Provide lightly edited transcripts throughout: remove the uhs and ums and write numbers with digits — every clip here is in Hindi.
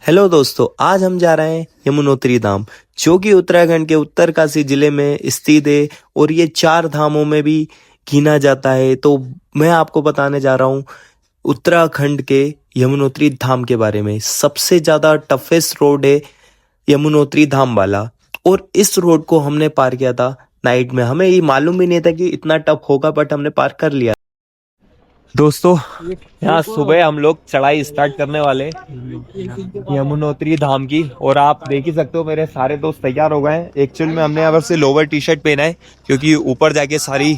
हेलो दोस्तों, आज हम जा रहे हैं यमुनोत्री धाम, जो कि उत्तराखंड के उत्तरकाशी जिले में स्थित है और ये 4 धामों में भी गिना जाता है। तो मैं आपको बताने जा रहा हूँ उत्तराखंड के यमुनोत्री धाम के बारे में। सबसे ज़्यादा टफेस्ट रोड है यमुनोत्री धाम वाला, और इस रोड को हमने पार किया था नाइट में। हमें ये मालूम भी नहीं था कि इतना टफ होगा, बट हमने पार कर लिया। दोस्तों, यहाँ सुबह हम लोग चढ़ाई स्टार्ट करने वाले यमुनोत्री धाम की, और आप देख ही सकते हो मेरे सारे दोस्त तैयार हो गए हैं। एक्चुअल में हमने यहाँ पर से लोवर टी शर्ट पहना है, क्योंकि ऊपर जाके सारी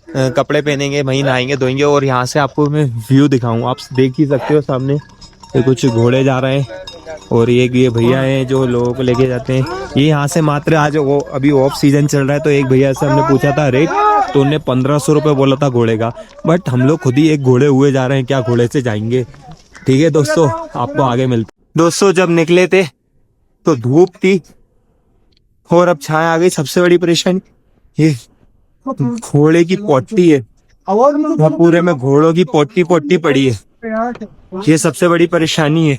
कपड़े पहनेंगे, वहीं नहाएंगे धोएंगे। और यहाँ से आपको मैं व्यू दिखाऊं, आप देख ही सकते हो सामने ये कुछ घोड़े जा रहे हैं, और ये भैया हैं जो लोगों को लेके जाते हैं। ये यहाँ से मात्र आज वो अभी ऑफ सीजन चल रहा है, तो एक भैया से हमने पूछा था रेट, तो उन्हें 1500 रुपये बोला था घोड़े का। बट हम लोग खुद ही एक घोड़े हुए जा रहे हैं, क्या घोड़े से जाएंगे। ठीक है दोस्तों, आपको आगे मिलते। दोस्तों, जब निकले थे तो धूप थी और अब छाया आ गई। सबसे बड़ी परेशानी ये घोड़े की पोटी है, पूरे में घोड़ों की पोटी पड़ी है। ये सबसे बड़ी परेशानी है,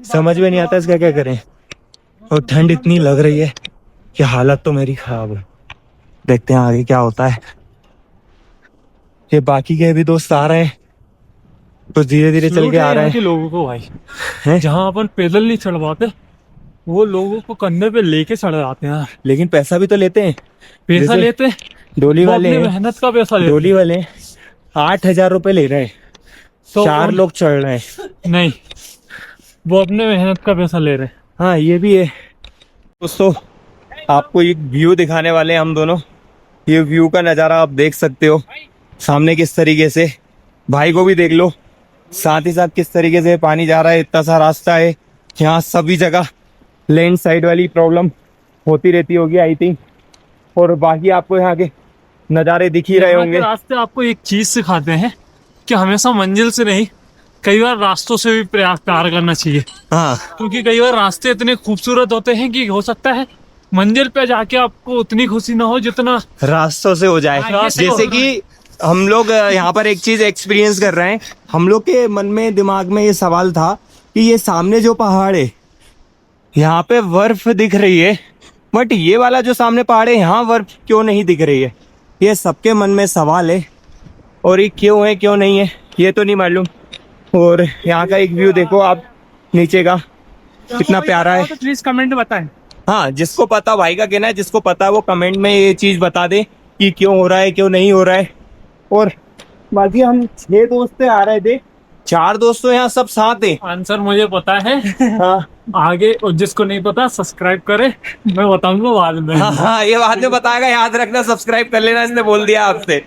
समझ में नहीं आता इसका क्या करें। और ठंड इतनी लग रही है कि हालत तो मेरी खराब है। देखते हैं आगे क्या होता है। ये बाकी के भी दोस्त आ रहे हैं, तो धीरे धीरे चल के आ रहे हैं। लोगों को भाई जहाँ अपन पैदल नहीं चढ़ पाते, वो लोगों को कंधे पे लेके चढ़ जाते हैं। लेकिन पैसा भी तो लेते हैं। पैसा लेते हैं, डोली वाले मेहनत का पैसा लेते। डोली वाले 8,000 रुपए ले रहे हैं, तो 4 लोग चढ़ रहे हैं। नहीं, वो अपने मेहनत का पैसा ले रहे हैं। हाँ, ये भी है। दोस्तों, आपको एक व्यू दिखाने वाले हैं हम दोनों। ये व्यू का नज़ारा आप देख सकते हो सामने किस तरीके से। भाई को भी देख लो, साथ ही साथ किस तरीके से पानी जा रहा है। इतना सा रास्ता है, यहाँ सभी जगह लैंड साइड वाली प्रॉब्लम होती रहती होगी आई थिंक। और बाकी आपको यहाँ के नज़ारे दिख ही रहे होंगे। रास्ते आपको एक चीज सिखाते हैं कि हमेशा मंजिल से नहीं, कई बार रास्तों से भी प्यार करना चाहिए। हाँ, क्योंकि कई बार रास्ते इतने खूबसूरत होते हैं कि हो सकता है मंजिल पे जाके आपको उतनी खुशी ना हो जितना रास्तों से हो जाए। जैसे कि हम लोग यहाँ पर एक चीज एक्सपीरियंस कर रहे हैं। हम लोग के मन में दिमाग में ये सवाल था कि ये सामने जो पहाड़ है, यहाँ पे बर्फ दिख रही है, बट ये वाला जो सामने पहाड़ है, यहाँ बर्फ क्यों नहीं दिख रही है। ये सबके मन में सवाल है, और ये क्यों है क्यों नहीं है ये तो नहीं मालूम। और यहाँ का एक व्यू देखो आप नीचे का, कितना प्यारा है। प्लीज कमेंट बताएं। हाँ, जिसको पता, भाई का कहना है जिसको पता है वो कमेंट में ये चीज बता दे कि क्यों हो रहा है क्यों नहीं हो रहा है। और बाकी हम 6 दोस्त आ रहे थे, 4 दोस्तों यहाँ सब साथ हैं। आंसर मुझे पता है। हाँ, आगे, और जिसको नहीं पता सब्सक्राइब करे, मैं बताऊंगा बाद में। हाँ, ये बाद में बताएगा, याद रखना, सब्सक्राइब कर लेना, इसने बोल दिया आपसे।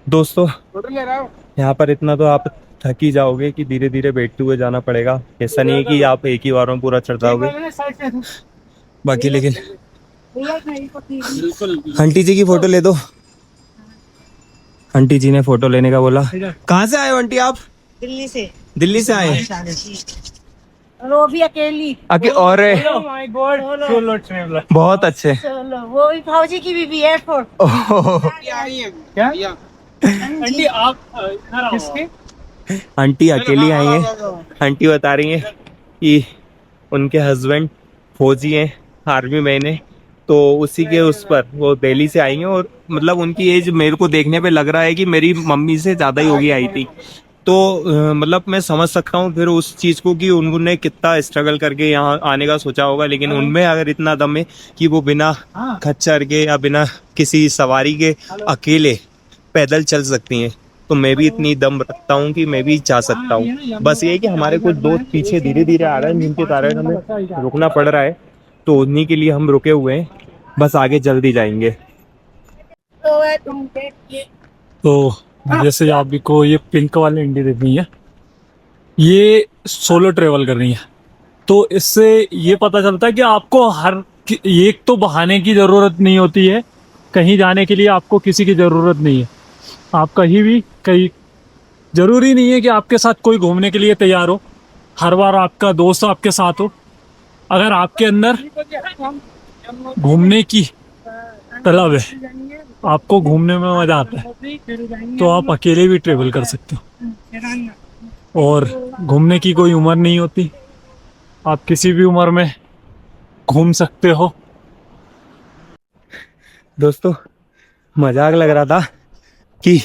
दोस्तों, यहाँ पर इतना तो आप थक ही जाओगे कि धीरे धीरे बैठते हुए जाना पड़ेगा। ऐसा नहीं है कि आप एक ही बार में पूरा चढ़ जाओगे। बाकी लेकिन आंटी जी की फोटो ले दो। आंटी जी ने फोटो लेने का बोला। कहाँ से आए हो आंटी आप? दिल्ली से। दिल्ली से आए? और वो भी अकेली। और सोलो ट्रैवलर। बहुत अच्छे। वो भी फौजी की बीबी एयरफोर्स। क्या आंटी आप किसके? आंटी अकेली आई हैं। आंटी बता रही हैं कि उनके हस्बैंड फौजी हैं, आर्मी मैन है, तो उसी के उस पर वो दिल्ली से आई हैं। और मतलब उनकी एज मेरे को देखने पे लग रहा है कि मेरी मम्मी से ज़्यादा ही होगी आई थी। तो मतलब मैं समझ सकता हूँ फिर उस चीज़ को कि उन्होंने कितना स्ट्रगल करके यहाँ आने का सोचा होगा। लेकिन उनमें अगर इतना दम है कि वो बिना खच्चर के या बिना किसी सवारी के अकेले पैदल चल सकती हैं, तो मैं भी इतनी दम रखता हूँ कि मैं भी जा सकता हूँ। बस ये कि हमारे कुछ दोस्त पीछे धीरे धीरे आ रहे हैं, जिनके कारण हमें रुकना पड़ रहा है, तो उन्हीं के लिए हम रुके हुए हैं। बस आगे जल्दी जाएंगे। तो जैसे आपको ये पिंक वाली इंडी देख रही है, ये सोलो ट्रेवल कर रही है, तो इससे ये पता चलता है कि आपको हर एक तो बहाने की ज़रूरत नहीं होती है। कहीं जाने के लिए आपको किसी की ज़रूरत नहीं है। आप कहीं ज़रूरी नहीं है कि आपके साथ कोई घूमने के लिए तैयार हो, हर बार आपका दोस्त आपके साथ हो। अगर आपके अंदर घूमने की तलब है, आपको घूमने में मजा आता है, तो आप अकेले भी ट्रेवल कर सकते हो। और घूमने की कोई उम्र नहीं होती, आप किसी भी उम्र में घूम सकते हो। दोस्तों मजाक लग रहा था कि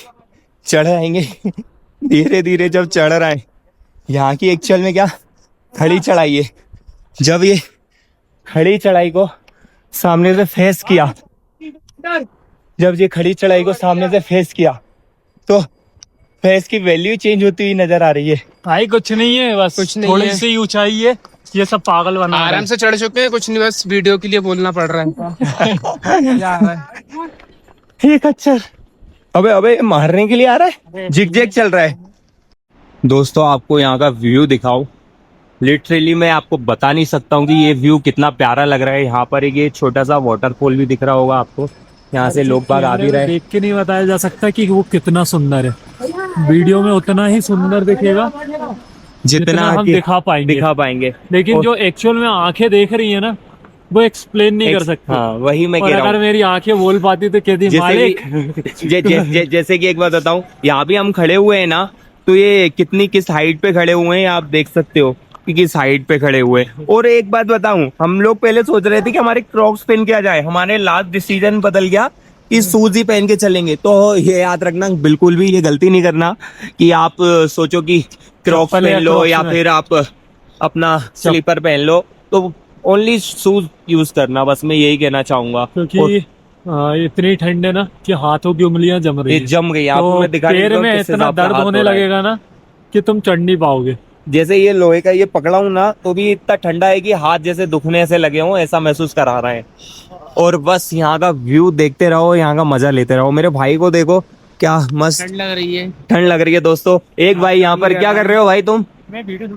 चढ़ आएंगे धीरे धीरे जब चढ़ रहे हैं। यहाँ की एक्चुअल में क्या खड़ी चढ़ाई है। जब ये खड़ी चढ़ाई को सामने से फेस किया, जब ये खड़ी चढ़ाई को सामने से फेस किया तो फेस की वैल्यू चेंज होती हुई नजर आ रही है। भाई कुछ नहीं है, बस कुछ नहीं थोड़ी है। सी ऊंचाई है, ये सब पागल बना रहे आराम हैं। से चढ़ चुके हैं, कुछ नहीं, बस वीडियो के लिए बोलना पड़ रहा है। क्या आ रहा है? ये खच्चर अबे अबे मारने के लिए आ रहा है, जिग जैग चल रहा है। दोस्तों आपको यहाँ का व्यू दिखाऊं, लिटरली मैं आपको बता नहीं सकता हूँ कि ये व्यू कितना प्यारा लग रहा है। यहाँ पर एक ये छोटा सा वाटरफॉल भी दिख रहा होगा आपको, यहाँ से लोग बाग आ भी रहे हैं। देख के नहीं बताया जा सकता कि वो कितना सुंदर है, वीडियो में उतना ही सुंदर दिखेगा जितना हम कि दिखा पाएंगे। लेकिन और- जो एक्चुअल में आंखें देख रही है ना, वो एक्सप्लेन नहीं कर सकती। हाँ वही मैं और कह रहा अगर हूँ। मेरी आंखें बोल पाती तो कहती जैसे मालिक। जैसे कि एक बात बताऊं, यहाँ भी हम खड़े हुए हैं ना, तो ये कितनी किस हाइट पे खड़े हुए हैं आप देख सकते हो कि किस हाइट पे खड़े हुए हैं। और एक बात बताऊं, हम लोग पहले सोच रहे थे कि हमारे क्रॉक्स पहन के आ जाए, हमारे लास्ट डिसीजन बदल गया कि शूज ही पहन के चलेंगे। तो ये याद रखना, बिल्कुल भी ये गलती नहीं करना कि आप सोचो कि क्रॉक्स चप्पल या पहन लो Crocs या में। फिर आप अपना स्लीपर पहन लो। तो ओनली शूज यूज करना, बस मैं यही कहना चाहूंगा। क्योंकि इतनी ठंड है ना कि हाथों की उंगलियां जम रही ये है। जम गई, आपको तो मैं दिखा नहीं पैर दूंगा में किस इतना हिसाब से दर्द हाथ होने धो रहा है। लगेगा ना कि तुम चढ़ नहीं पाओगे। जैसे ये लोहे का ये पकड़ा हूं ना, तो भी इतना ठंडा है कि हाथ जैसे दुखने से लगे हों, ऐसा महसूस करा रहा है। और बस यहाँ का व्यू देखते रहो, यहाँ का मजा लेते रहो। मेरे भाई को देखो क्या मस्त ठंड लग रही है। ठंड लग रही है। दोस्तों एक भाई यहाँ पर क्या कर रहे हो भाई तुम? मैं वीडियो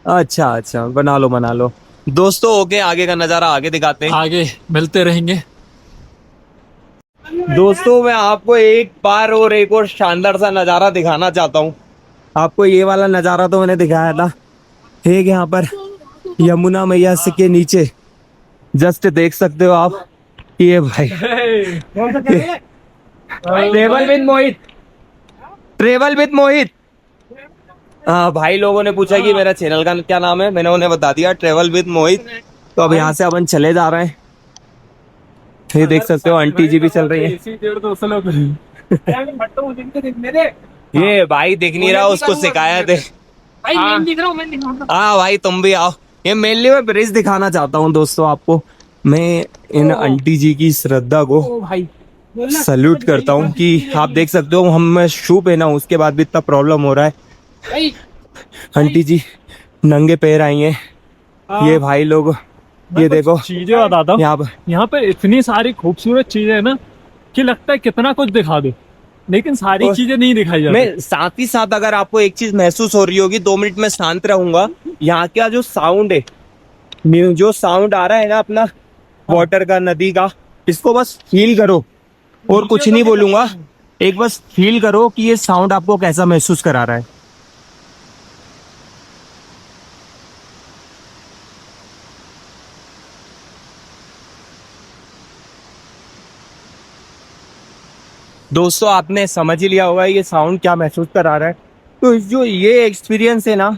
अच्छा अच्छा, बना लो। दोस्तों ओके, आगे का नजारा आगे दिखाते हैं। आगे मिलते रहेंगे। दोस्तों मैं आपको एक बार और एक और शानदार सा नजारा दिखाना चाहता हूँ। आपको ये वाला नजारा तो मैंने दिखाया था, एक यहाँ पर यमुना मैया के नीचे जस्ट देख सकते हो आप। ये भाई ट्रेवल विद मोहित। हाँ भाई लोगों ने पूछा कि मेरा चैनल का क्या नाम है, मैंने उन्हें बता दिया ट्रेवल विद मोहित। तो अब यहाँ से अपन चले जा रहे हैं। ये देख सकते हो आंटी जी भी चल रही है। ये भाई दिख नहीं रहा, उसको शिकायत है। हाँ भाई तुम भी आओ। ये मेनली मैं ब्रिज दिखाना चाहता हूँ दोस्तों आपको। मैं इन आंटी जी की श्रद्धा को सल्यूट करता हूँ कि आप देख सकते हो हम मैं शू पहना हूँ, उसके बाद भी इतना प्रॉब्लम हो रहा है। आंटी जी नंगे पैर आई हैं। ये भाई लोग ये देखो चीजें बताता हूँ। यहाँ पे इतनी सारी खूबसूरत चीजें है ना कि लगता है कितना कुछ दिखा दो, लेकिन सारी और चीजें नहीं दिखाई जाती। मैं साथ ही साथ अगर आपको एक चीज महसूस हो रही होगी, 2 मिनट में शांत रहूंगा। यहाँ का जो साउंड है, जो साउंड आ रहा है ना अपना वाटर का, नदी का, इसको बस फील करो और कुछ नहीं बोलूंगा। एक बस फील करो कि ये साउंड आपको कैसा महसूस करा रहा है। दोस्तों आपने समझ ही लिया होगा ये साउंड क्या महसूस करा रहा है। तो जो ये एक्सपीरियंस है ना,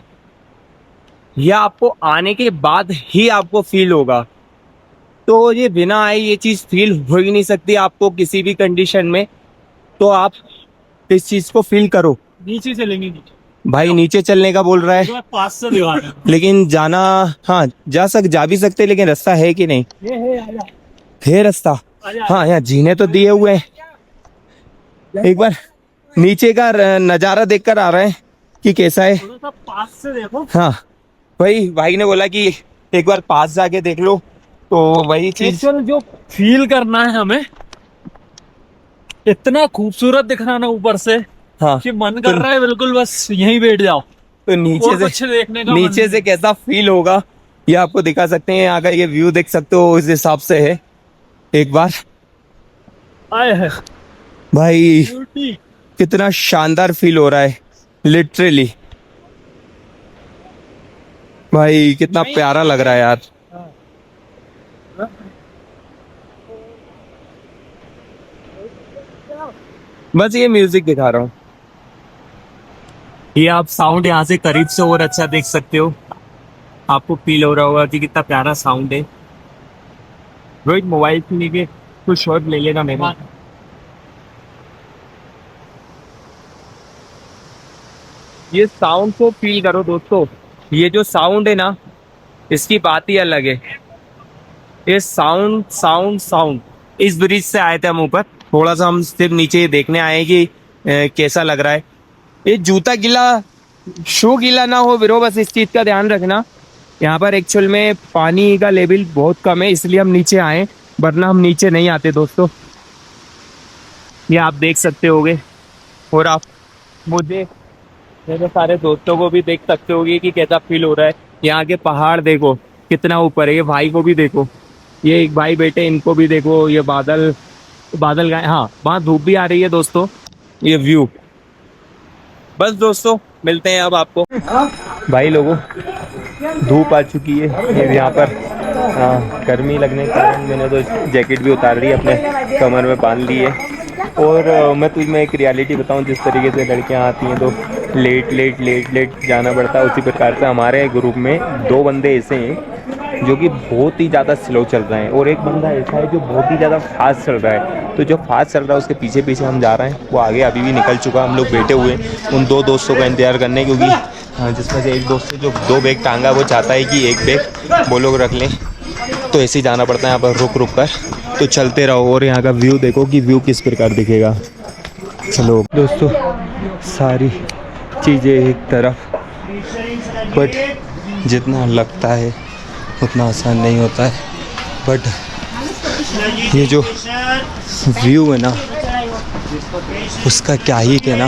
ये आपको आने के बाद ही आपको फील होगा। तो ये बिना आए ये चीज फील हो ही नहीं सकती आपको किसी भी कंडीशन में। तो आप इस चीज को फील करो। नीचे चलेंगे, नीचे भाई नीचे चलने का बोल रहा है, पास से दिखा रहे हैं। लेकिन जाना, हाँ जा भी सकते, लेकिन रास्ता है कि नहीं? ये है, आजा, है रास्ता। आजा। हाँ यहाँ जीने तो दिए हुए हैं। एक बार नीचे का नजारा देखकर आ रहे हैं कि कैसा है। थोड़ा सा पास से देखो। हाँ वही भाई ने बोला कि एक बार पास जाके देख लो, तो वही चीज। एक्चुअल जो फील करना है हमें, इतना खूबसूरत दिख रहा ना ऊपर से हाँ कि मन कर रहा है बिल्कुल बस यहीं बैठ जाओ। तो नीचे और से कुछ देखने का मन नीचे से नहीं। कैसा फील होगा ये आपको दिखा सकते हैं। अगर ये व्यू देख सकते हो उस हिसाब से है। एक बार आए है भाई ब्यूटी। कितना शानदार फील हो रहा है लिटरली। भाई कितना प्यारा लग रहा है यार। बस ये म्यूजिक दिखा रहा हूँ। ये आप साउंड यहाँ से करीब से और अच्छा देख सकते हो। आपको फील हो रहा होगा कि कितना प्यारा साउंड है। रोहित मोबाइल से लेके कुछ शॉट ले लेना मेरा। ये साउंड को फील करो दोस्तों, ये जो साउंड है ना इसकी बात ही अलग है। ये साउंड साउंड साउंड। इस ब्रिज से आए थे हम ऊपर, थोड़ा सा हम सिर्फ नीचे देखने आए कि कैसा लग रहा है। ये जूता गीला, शू गीला ना हो बिरो, बस इस चीज का ध्यान रखना। यहाँ पर एक्चुअल में पानी का लेवल बहुत कम है, इसलिए हम नीचे आए, वरना हम नीचे नहीं आते दोस्तों। ये आप देख सकते होगे, और आप मुझे मेरे सारे दोस्तों को भी देख सकते होगे कि कैसा फील हो रहा है। यहाँ के पहाड़ देखो कितना ऊपर है, ये भाई को भी देखो, ये एक भाई बेटे इनको भी देखो, ये बादल बादल गाए, हाँ वहाँ धूप भी आ रही है दोस्तों, ये व्यू। बस दोस्तों मिलते हैं अब आपको। भाई लोगों धूप आ चुकी है, ये यहाँ पर गर्मी लगने के कारण मैंने तो जैकेट भी उतार ली, अपने कमर में बांध ली है। और मैं तुम्हें एक रियलिटी बताऊं, जिस तरीके से लड़कियां आती हैं तो लेट जाना पड़ता है, उसी प्रकार से हमारे ग्रुप में 2 बंदे ऐसे हैं जो कि बहुत ही ज़्यादा स्लो चल रहे हैं, और एक बंदा ऐसा है जो बहुत ही ज़्यादा फास्ट चल रहा है। तो जो फास्ट चल रहा है उसके पीछे पीछे हम जा रहे हैं, वो आगे अभी भी निकल चुका। हम लोग बैठे हुए उन 2 दोस्तों का इंतजार करने, क्योंकि जिसमें से एक दोस्त जो 2 बैग टांगा वो चाहता है कि 1 बैग वो लोग रख लें, तो ऐसे ही जाना पड़ता है यहाँ पर रुक रुक कर। तो चलते रहो, और यहाँ का व्यू देखो कि व्यू किस प्रकार दिखेगा। चलो दोस्तों, सारी चीज़ें एक तरफ, बट जितना लगता है उतना आसान नहीं होता है। बट ये जो व्यू है ना उसका क्या ही कहना,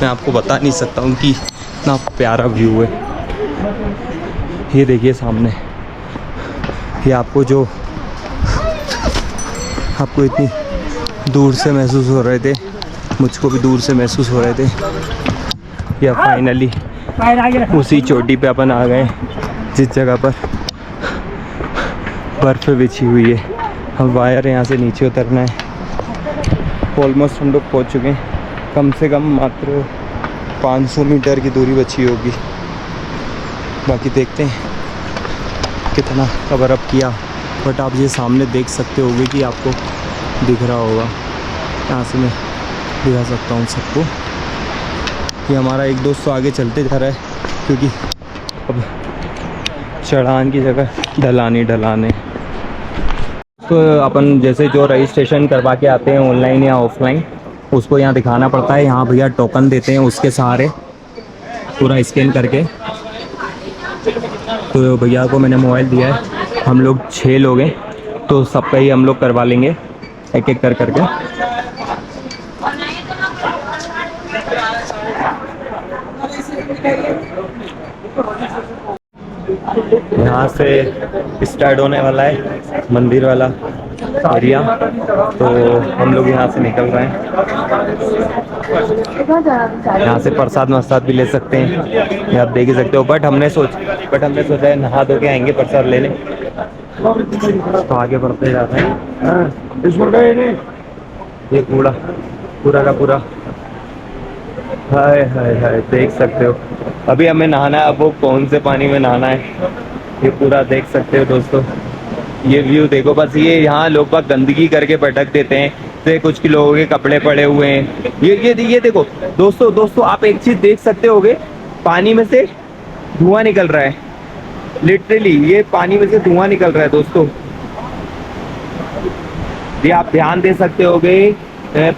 मैं आपको बता नहीं सकता हूँ कि इतना प्यारा व्यू है। ये देखिए सामने, ये आपको इतनी दूर से महसूस हो रहे थे, मुझको भी दूर से महसूस हो रहे थे। या फाइनली उसी चोटी पे अपन आ गए जिस जगह पर बर्फ़ बिछी हुई है। हम वायर यहाँ से नीचे उतरना है। ऑलमोस्ट हम लोग पहुँच चुके हैं, कम से कम मात्र 500 मीटर की दूरी बची होगी। बाकी देखते हैं कितना कवर अप किया। बट आप ये सामने देख सकते होगे कि आपको दिख रहा होगा, यहाँ से मैं दिखा सकता हूँ सबको। ये हमारा एक दोस्त तो आगे चलते जा रहा है, क्योंकि अब चढ़ान की जगह ढलान है। तो अपन जैसे जो रजिस्ट्रेशन करवा के आते हैं ऑनलाइन या ऑफलाइन, उसको यहाँ दिखाना पड़ता है। यहाँ भैया टोकन देते हैं, उसके सहारे पूरा स्कैन करके। तो भैया को मैंने मोबाइल दिया है, हम लोग 6 लोग हैं, तो सबका ही हम लोग करवा लेंगे एक एक कर करके। यहाँ से स्टार्ट होने वाला है मंदिर वाला एरिया, तो हम लोग यहाँ से निकल रहे हैं। यहाँ से प्रसाद वसाद भी ले सकते हैं, ये आप देख ही सकते हो। बट हमने सोचा है नहा धो के आएंगे प्रसाद लेने, तो आगे बढ़ते जा रहे हैं। ये पूरा का पूरा हाय हाय हाय देख सकते हो। अभी हमें नहाना है, अब वो कौन से पानी में नहाना है ये पूरा देख सकते हो दोस्तों। ये व्यू देखो, बस ये यहाँ लोग बाग गंदगी करके भटक देते हैं, तो कुछ लोगों के कपड़े पड़े हुए हैं। ये देखो दोस्तों आप एक चीज देख सकते होगे, पानी में से धुआं निकल रहा है। लिटरली ये पानी में से धुआं निकल रहा है दोस्तों, ये आप ध्यान दे सकते होगे,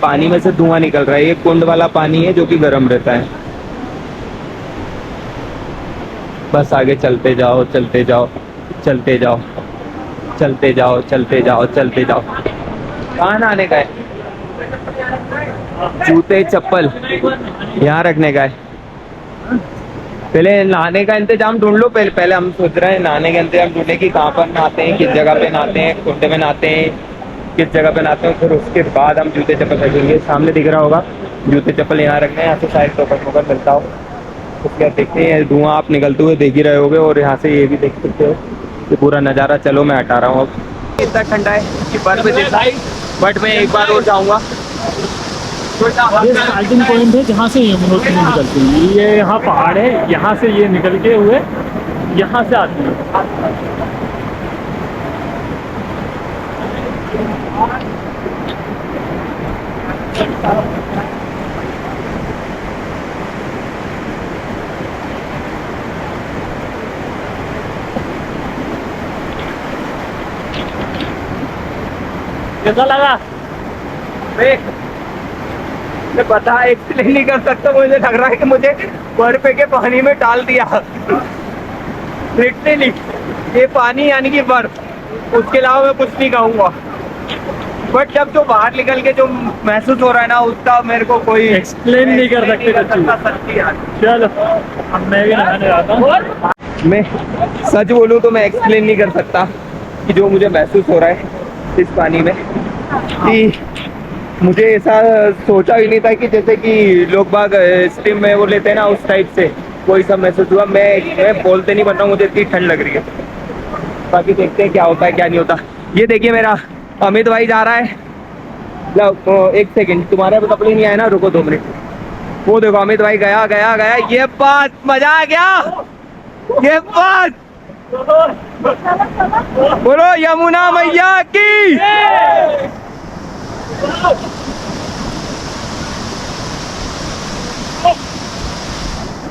पानी में से धुआं निकल रहा है। ये कुंड वाला पानी है जो कि गर्म रहता है। बस आगे चलते जाओ। कहाँ नहाने का है? जूते चप्पल यहाँ रखने का है। पहले नहाने का इंतजाम ढूंढ लो। पहले हम सोच रहे हैं नहाने का इंतजाम ढूंढे कि कहाँ पर नहाते हैं, किस जगह पे नहाते हैं, कुंड में नहाते हैं, किस जगह पे नहाते हैं। फिर उसके बाद हम जूते चप्पल रखेंगे। सामने दिख रहा होगा जूते चप्पल यहाँ रखना है। यहाँ से शायद टोकन मिलता हो। उसके बाद देखते हैं, धुआं आप निकलते हुए देख ही रहे होगे, और यहाँ से ये भी देख सकते हो ये पूरा नज़ारा। चलो मैं हटा रहा हूँ। अब इतना ठंडा है कि बर्फ दिखता है, बट मैं एक बार और जाऊँगा। ये स्टार्टिंग पॉइंट है जहाँ से यमुनोत्री निकलती है। ये यहाँ पहाड़ है, यहाँ से ये निकल के हुए यहाँ से आती है। कैसा लगा? मैं पता एक्सप्लेन नहीं कर सकता, मुझे लग रहा है कि मुझे बर्फ के पानी में डाल दिया लिटरली। ये पानी यानी कि बर्फ, उसके अलावा मैं कुछ नहीं कहूँगा। बट जब जो बाहर निकल के जो महसूस हो रहा है ना, उसका मेरे को कोई एक्सप्लेन नहीं कर सकते सच्ची यार। चलो अब मैं भी नहाने जाता हूँ। मैं सच बोलूँ तो मैं एक्सप्लेन नहीं कर सकता कि जो मुझे महसूस हो रहा है इस पानी में, कि मुझे ऐसा सोचा ही नहीं था कि जैसे कि लोग बाग स्टीम में वो लेते हैं ना, उस टाइप से कोई सब महसूस हुआ। मैं बोलते नहीं बन रहा हूँ, मुझे इतनी ठंड लग रही है। बाकी देखते हैं क्या होता है क्या नहीं होता। ये देखिए मेरा अमित भाई जा रहा है। लो एक सेकंड, तुम्हारे भी कपड़े नहीं आए ना, रुको 2 मिनट। वो देखो अमित भाई गया गया गया। ये बात मजा आ गया, ये बात। बोलो यमुना मैया की।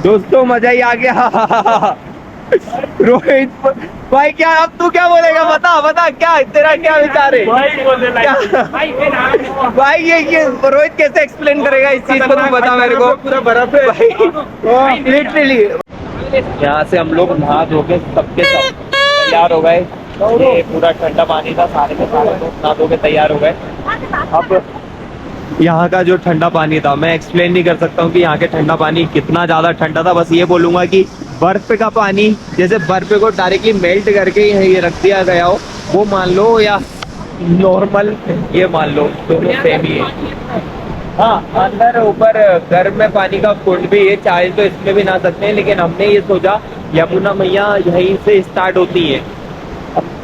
दोस्तों मजा ही आ गया। रोहित भाई क्या, अब तू क्या बोलेगा? बता क्या तेरा क्या विचार है? भाई ये रोहित कैसे एक्सप्लेन करेगा इस चीज को, तू बता मेरे को। पूरा बर्फ है भाई लिटरली। यहाँ से हम लोग नहा धो के सबके सब तैयार हो गए। ये पूरा ठंडा पानी था, सारे के सारे लोग नहा धो के तैयार हो गए। अब यहाँ का जो ठंडा पानी था, मैं एक्सप्लेन नहीं कर सकता हूँ कि यहाँ के ठंडा पानी कितना ज़्यादा ठंडा था। बस ये बोलूँगा कि बर्फ़ का पानी, जैसे बर्फ़ को डायरेक्टली मेल्ट करके ये रख दिया गया हो, वो मान लो, या नॉर्मल ये मान लो, दोनों सेम ही है। हाँ, अंदर ऊपर गर्म में पानी का कुंड भी है, चाहे तो इसमें भी नहा सकते हैं। लेकिन हमने ये सोचा यमुना मैया यहीं से स्टार्ट होती है,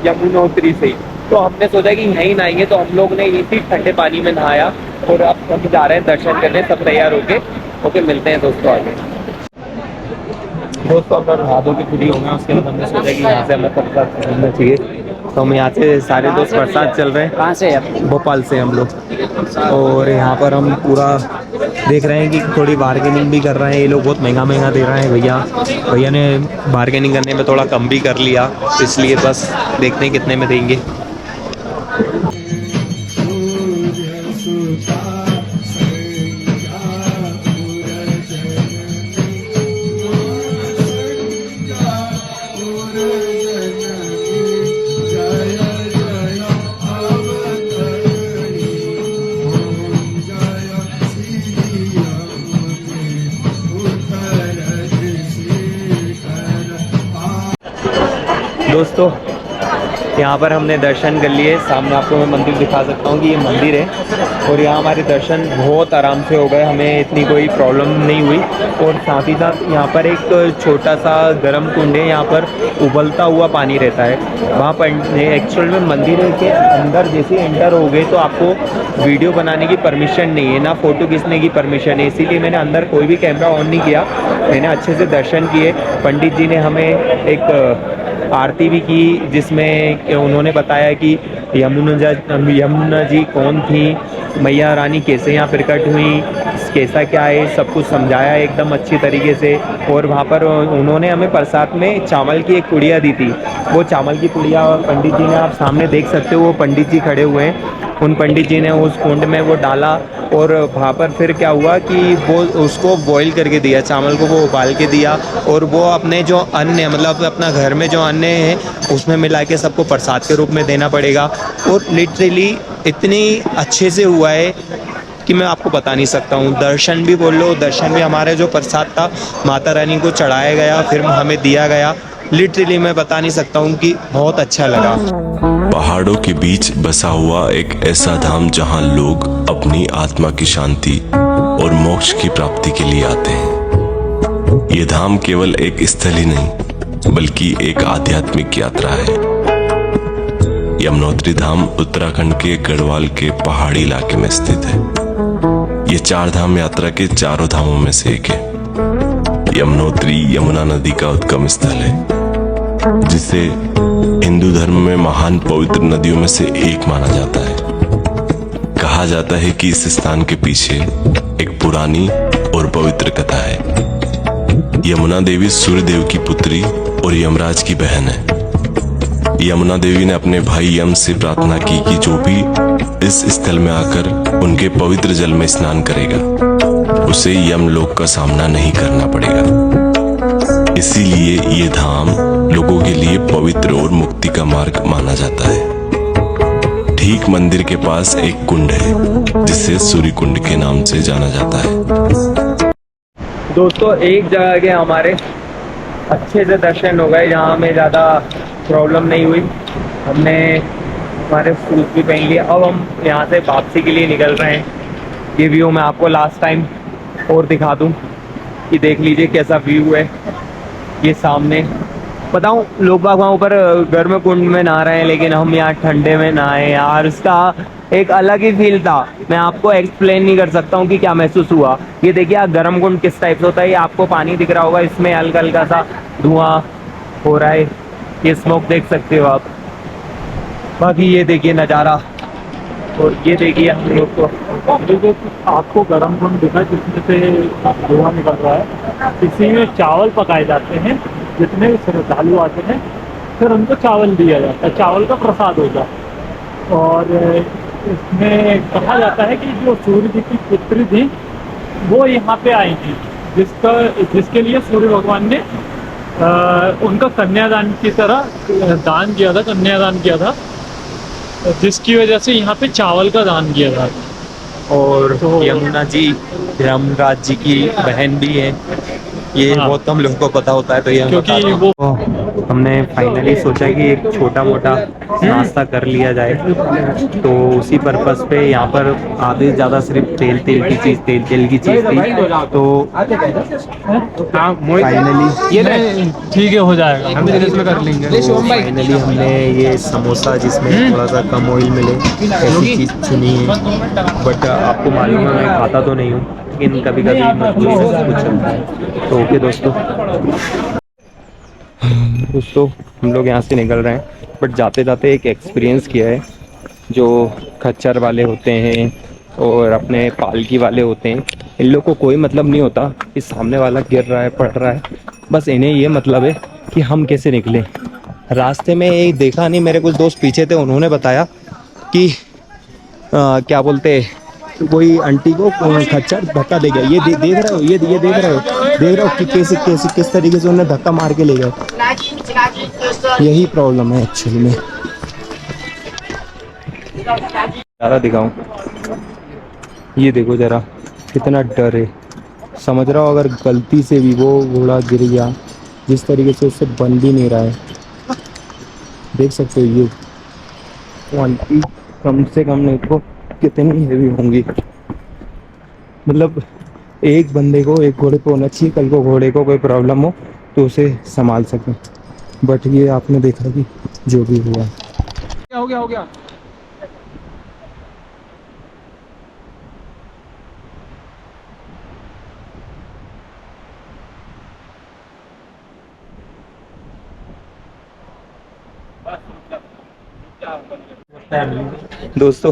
यमुनोत्री से, तो हमने सोचा कि यहीं नहाएंगे। तो हम लोग ने इसी ठंडे पानी में नहाया और अब हम जा रहे हैं दर्शन करने, सब तैयार होके। ओके, मिलते हैं दोस्तों आगे। दोस्तों हम लोग नहा धो के फ्री हो गए, उसके बाद हमने सोचा कि यहाँ से हमें प्रसाद मिलना चाहिए। तो हम यहाँ से सारे दोस्त प्रसाद चल रहे हैं। कहाँ से? भोपाल से हम लोग। और यहाँ पर हम पूरा देख रहे हैं कि थोड़ी बार्गेनिंग भी कर रहे हैं। ये लोग बहुत महंगा महंगा दे रहे हैं। भैया ने बार्गेनिंग करने में थोड़ा कम भी कर लिया, इसलिए बस देखते हैं कितने में देंगे। दोस्तों यहाँ पर हमने दर्शन कर लिए। सामने आपको मैं मंदिर दिखा सकता हूँ कि ये मंदिर है, और यहाँ हमारे दर्शन बहुत आराम से हो गए, हमें इतनी कोई प्रॉब्लम नहीं हुई। और साथ ही साथ यहाँ पर एक छोटा सा गर्म कुंड है, यहाँ पर उबलता हुआ पानी रहता है। वहाँ पर एक्चुअल में मंदिर के अंदर जैसे एंटर हो गए तो आपको वीडियो बनाने की परमिशन नहीं है, ना फ़ोटो खींचने की परमिशन है। इसीलिए मैंने अंदर कोई भी कैमरा ऑन नहीं किया, मैंने अच्छे से दर्शन किए। पंडित जी ने हमें एक आरती भी की, जिसमें उन्होंने बताया कि यमुना जी कौन थी, मैया रानी कैसे यहाँ प्रकट हुई, कैसा क्या है, सब कुछ समझाया एकदम अच्छी तरीके से। और वहाँ पर उन्होंने हमें प्रसाद में चावल की एक पुड़िया दी थी। वो चावल की पुड़िया पंडित जी ने, आप सामने देख सकते हो, वो पंडित जी खड़े हुए हैं, उन पंडित जी ने उस कुंड में वो डाला। और वहाँ पर फिर क्या हुआ कि वो उसको बॉईल करके दिया, चावल को वो उबाल के दिया, और वो अपने जो अन्न है, मतलब अपना घर में जो अन्न है उसमें मिला के सबको प्रसाद के रूप में देना पड़ेगा। और लिटरली इतनी अच्छे से हुआ है कि मैं आपको बता नहीं सकता हूँ। दर्शन भी बोल लो, दर्शन भी हमारे जो प्रसाद था माता रानी को चढ़ाया गया, फिर हमें दिया गया। लिटरली मैं बता नहीं सकता हूँ कि बहुत अच्छा लगा। पहाड़ों के बीच बसा हुआ एक ऐसा धाम जहां लोग अपनी आत्मा की शांति और मोक्ष की प्राप्ति के लिए आते हैं। ये धाम केवल एक स्थल ही नहीं बल्कि एक आध्यात्मिक यात्रा है। यमुनोत्री धाम उत्तराखंड के गढ़वाल के पहाड़ी इलाके में स्थित है। ये 4 धाम यात्रा के 4 धामों में से एक है। यमुनोत्री यमुना नदी का उद्गम स्थल है। जिसे हिंदू धर्म में महान पवित्र नदियों में से एक माना जाता है। कहा जाता है कि इस स्थान के पीछे एक पुरानी और पवित्र कथा है। यमुना देवी सूर्य देव की पुत्री और यमराज की बहन है। यमुना देवी ने अपने भाई यम से प्रार्थना की कि जो भी इस स्थल में आकर उनके पवित्र जल में स्नान करेगा उसे यमलोक का सामना नहीं करना पड़ेगा। इसीलिए ये धाम लोगों के लिए पवित्र और मुक्ति का मार्ग माना जाता है। ठीक मंदिर के पास एक कुंड है जिसे सूर्य कुंड के नाम से जाना जाता है। दोस्तों एक जगह के हमारे अच्छे से दर्शन हो गए, जहाँ हमें ज़्यादा प्रॉब्लम नहीं हुई। हमने हमारे शूज़ भी पहन लिए। अब हम यहाँ से वापसी के लिए निकल रहे हैं। ये व्यू मैं आपको लास्ट टाइम और दिखा दूँ कि देख लीजिए कैसा व्यू है। ये सामने बताऊँ, लोग बाग वहाँ ऊपर गर्म कुंड में नहा रहे हैं, लेकिन हम यहाँ ठंडे में नहाए यार। उसका एक अलग ही फील था। मैं आपको एक्सप्लेन नहीं कर सकता हूँ कि क्या महसूस हुआ। ये देखिए आप गर्म कुंड किस टाइप से होता है। ये आपको पानी दिख रहा होगा, इसमें हल्का हल्का सा धुआं हो रहा है। ये स्मोक देख सकते हो आप। बाकी ये देखिए नज़ारा, और ये देखिए हम लोग को आपको गर्म कुंड दिखा जिसमें से धुआं निकल रहा है। इसी में चावल पकाए जाते हैं। जितने भी श्रद्धालु आते हैं फिर उनको चावल दिया जाता है, चावल का प्रसाद होता है। और इसमें कहा जाता है कि जो सूर्य जी की पुत्री थी वो यहाँ पे आई थी, जिसके लिए सूर्य भगवान ने उनका कन्यादान की तरह दान किया था, कन्यादान किया था, जिसकी वजह से यहाँ पे चावल का दान किया था। और यमुना जी यमराज जी की बहन भी है। ये हाँ। बहुत कम लोगों को पता होता है, तो ये क्योंकि वो हमने फाइनली सोचा कि एक छोटा मोटा नाश्ता कर लिया जाए, तो उसी पर्पस पे यहाँ पर आधे ज़्यादा सिर्फ तेल की चीज़ थी। तो फाइनली ये ठीक है, हो जाएगा, हम इसमें कर लेंगे। फाइनली हमने ये समोसा जिसमें थोड़ा सा कम ऑयल मिले ऐसी चीज़ चुनी है। बट आपको मालूम है मैं खाता तो नहीं हूँ, लेकिन कभी कभी मजबूरी से सब कुछ चलता है। तो ओके दोस्तों हम लोग यहाँ से निकल रहे हैं। बट जाते जाते एक एक्सपीरियंस किया है। जो खच्चर वाले होते हैं और अपने पालकी वाले होते हैं, इन लोग को कोई मतलब नहीं होता कि सामने वाला गिर रहा है पड़ रहा है। बस इन्हें ये मतलब है कि हम कैसे निकलें। रास्ते में एक देखा नहीं, मेरे कुछ दोस्त पीछे थे, उन्होंने बताया कि क्या बोलते, कोई आंटी को खच्चर धक्का दे गया। ये देख रहे हो, ये देख रहे हो कि कैसे किस तरीके से उन्हें धक्का मार के ले गए। यही प्रॉब्लम है एक्चुअली में। ज़्यादा दिखाऊं, ये देखो जरा कितना डर है। समझ रहा हो अगर गलती से भी वो घोड़ा गिर गया, जिस तरीके से उससे बन भी नहीं रहा है, देख सकते हो। ये क्वांटिटी कम से कम नहीं तो कितनी हेवी होंगी। मतलब एक बंदे को एक घोड़े पे होना चाहिए, कल को घोड़े को कोई प्रॉब्लम हो तो उसे संभाल सके। बट ये आपने देखा कि जो भी हुआ। हो गया दोस्तों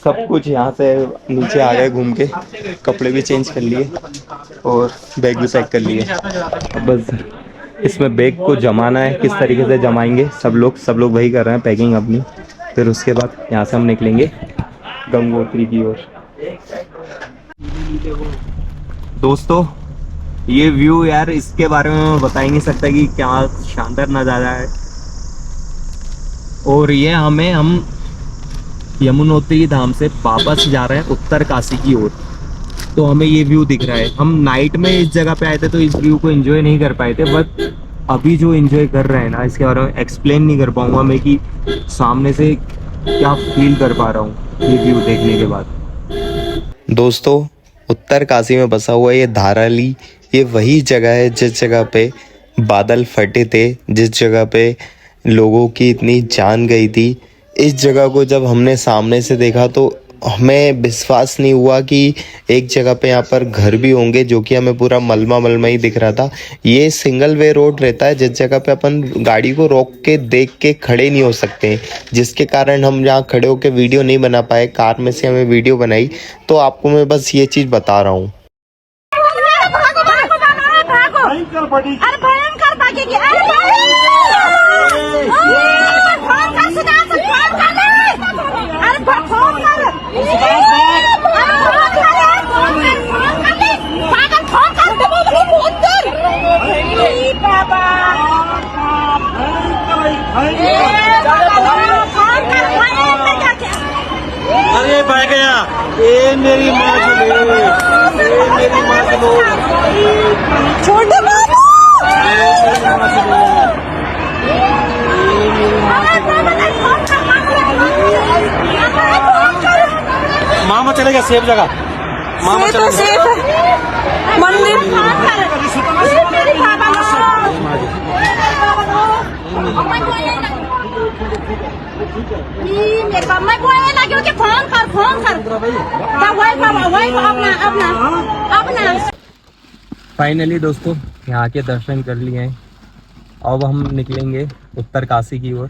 सब कुछ यहाँ से नीचे आ गए घूम के, कपड़े भी चेंज कर लिए और बैग भी पैक कर लिए। अब बस इसमें बैग को जमाना है, किस तरीके से जमाएंगे सब लोग वही कर रहे हैं पैकिंग अपनी। फिर उसके बाद यहाँ से हम निकलेंगे गंगोत्री की ओर। दोस्तों ये व्यू यार, इसके बारे में मैं बता ही नहीं सकता कि क्या शानदार नज़ारा है। और ये हम यमुनोत्री धाम से वापस जा रहे हैं उत्तर काशी की ओर। तो हमें ये व्यू दिख रहा है। हम नाइट में इस जगह पे आए थे तो इस व्यू को एंजॉय नहीं कर पाए थे, बट अभी जो एंजॉय कर रहे हैं ना, इसके बारे में एक्सप्लेन नहीं कर पाऊंगा मैं कि सामने से क्या फील कर पा रहा हूँ ये व्यू देखने के बाद। दोस्तों उत्तर काशी में बसा हुआ ये धाराली, ये वही जगह है जिस जगह पे बादल फटे थे, जिस जगह पे लोगों की इतनी जान गई थी। इस जगह को जब हमने सामने से देखा तो हमें विश्वास नहीं हुआ कि एक जगह पे यहाँ पर घर भी होंगे, जो कि हमें पूरा मलमा मलमा ही दिख रहा था। ये सिंगल वे रोड रहता है जिस जगह पे अपन गाड़ी को रोक के देख के खड़े नहीं हो सकते, जिसके कारण हम यहाँ खड़े होकर वीडियो नहीं बना पाए। कार में से हमें वीडियो बनाई, तो आपको मैं बस ये चीज़ बता रहा हूँ। अरे भाई गया, ए मेरी माँ मेरी माँ से लो, छोटे बाबू मामा चले गया सेफ जगह, मामा चले गया मैं बोलने लगी हूँ कि फोन कर अपना फाइनली दोस्तों यहाँ के दर्शन कर लिए हैं। अब हम निकलेंगे उत्तर काशी की ओर,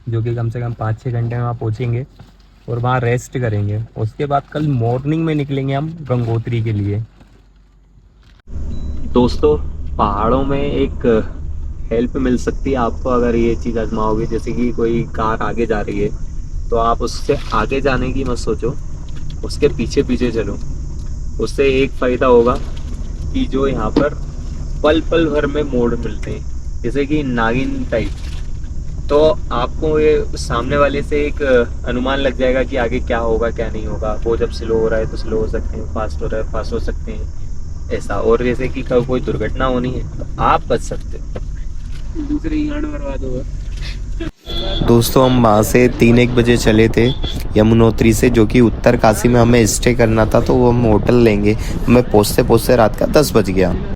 जो कि कम से कम 5-6 घंटे में वहाँ पहुँचेंगे और वहाँ रेस्ट करेंगे। उसके बाद कल मॉर्निंग में निकलेंगे हम गंगोत्री के लिए। दोस्तों पहाड़ों में एक हेल्प मिल सकती है आपको अगर ये चीज़ आजमाओगे, जैसे कि कोई कार आगे जा रही है तो आप उससे आगे जाने की मत सोचो, उसके पीछे पीछे चलो। उससे एक फ़ायदा होगा कि जो यहाँ पर पल पल भर में मोड़ मिलते हैं, जैसे कि नागिन टाइप, तो आपको ये सामने वाले से एक अनुमान लग जाएगा कि आगे क्या होगा क्या नहीं होगा। वो जब स्लो हो रहा है तो स्लो हो सकते हैं, फास्ट हो रहा है फास्ट हो सकते हैं, ऐसा। और जैसे कि कोई दुर्घटना होनी है तो आप बच सकते हो। दूसरी गांड बर्बाद होगा। दोस्तों हम वहाँ से 3-1 बजे चले थे यमुनोत्री से, जो कि उत्तर काशी में हमें स्टे करना था। तो वो हम होटल लेंगे, हमें पहुँचते पहुँचते रात का 10 बज गया।